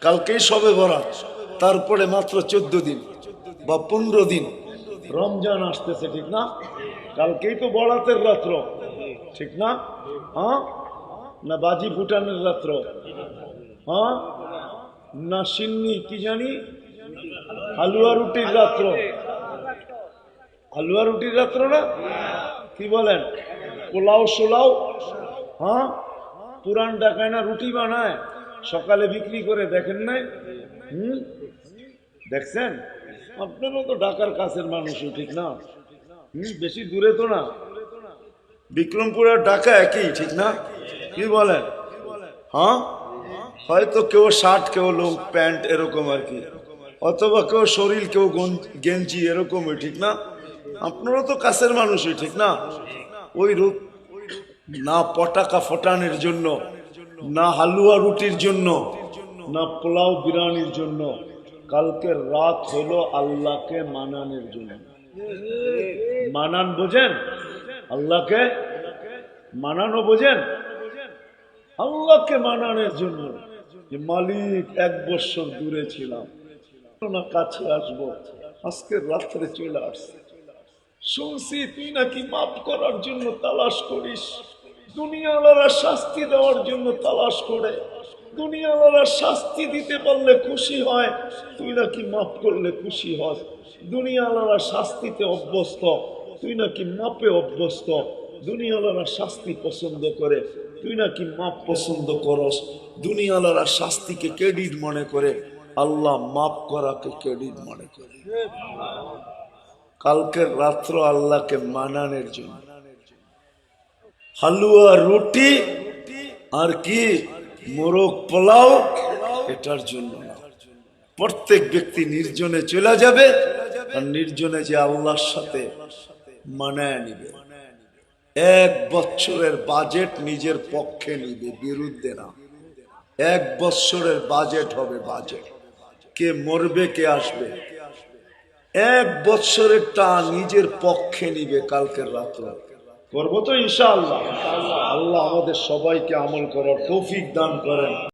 কালকেই সবে বরাত, তারপরে মাত্র 14 দিন বা 15 দিন রমজান আসতেছে, ঠিক না? কালকেই তো বরাতের রাত্র, ঠিক না? হ্যাঁ, না বাজি ফুটানের রাত্র, হ্যাঁ, না সিন্নি কি জানি হালুয়া রুটির রাত্র, হালুয়া রুটির রাত্র না, কি বলেন, পোলাও সোলাও, হ্যাঁ, পুরান ঢাকায় না রুটি বানায় সকালে বিক্রি করে, দেখেন নাই? দেখছেন? আপনারও তো ঢাকার কাছের মানুষই, ঠিক না? বেশি দূরে তো না, বিক্রমপুর আর ঢাকা একই, ঠিক না? কি বলেন? হ্যাঁ, হয়তো কেউ শার্ট, কেউ লোক প্যান্ট এরকম আর কি, অথবা কেউ শরীর, কেউ গেঞ্জি এরকমই, ঠিক না? আপনারও তো কাছের মানুষই, ঠিক না? ওই রূপ না পটাকা ফটানের জন্য, না হালুয়া রুটির জন্য, না পোলাও বিরিয়ানির জন্য, কালকের রাত হলো আল্লাহকে মানানোর জন্য। মানান বোঝেন? আল্লাহকে মানানো বোঝেন? আল্লাহকে মানানোর জন্য, যে মালিক 1 বছর দূরে ছিলাম, না কাছে আসবো, আজকের রাত্রে চলে আসছে, শুনছি তুই নাকি মাফ করার জন্য তালাশ করিস, দুনিয়াওয়ালারা শাস্তি দেওয়ার জন্য তালাশ করে, দুনিয়াওয়ালারা শাস্তি দিতে পারলে খুশি হয়, তুই নাকি মাফ করলে খুশি হয়, দুনিয়াওয়ালারা শাস্তিতে অভ্যস্ত, তুই নাকি মাপে অভ্যস্ত, দুনিয়াওয়ালারা শাস্তি পছন্দ করে, তুই নাকি মাপ পছন্দ করস, দুনিয়াওয়ালারা শাস্তিকে ক্রেডিট মনে করে, আল্লাহ মাফ করাকে ক্রেডিট মনে করে। কালকের রাত্র আল্লাহকে মানানোর জন্য, হালুয়া রুটি আর কি মোরগ পোলাও এটার জন্য না। প্রত্যেক ব্যক্তি নির্জনে চলে যাবে, আর নির্জনে যে আল্লাহর সাথে মানায় নিবে। 1 বছরের বাজেট নিজের পক্ষে নিবে, বিরুদ্ধে না। 1 বছরের বাজেট হবে, বাজেট, কে মরবে কে আসবে, 1 বছরেরটা নিজের পক্ষে নিবে। কালকের রাত্র করবো তো ইনশাআল্লাহ। আল্লাহ আমাদের সবাইকে আমল করার তৌফিক দান করেন।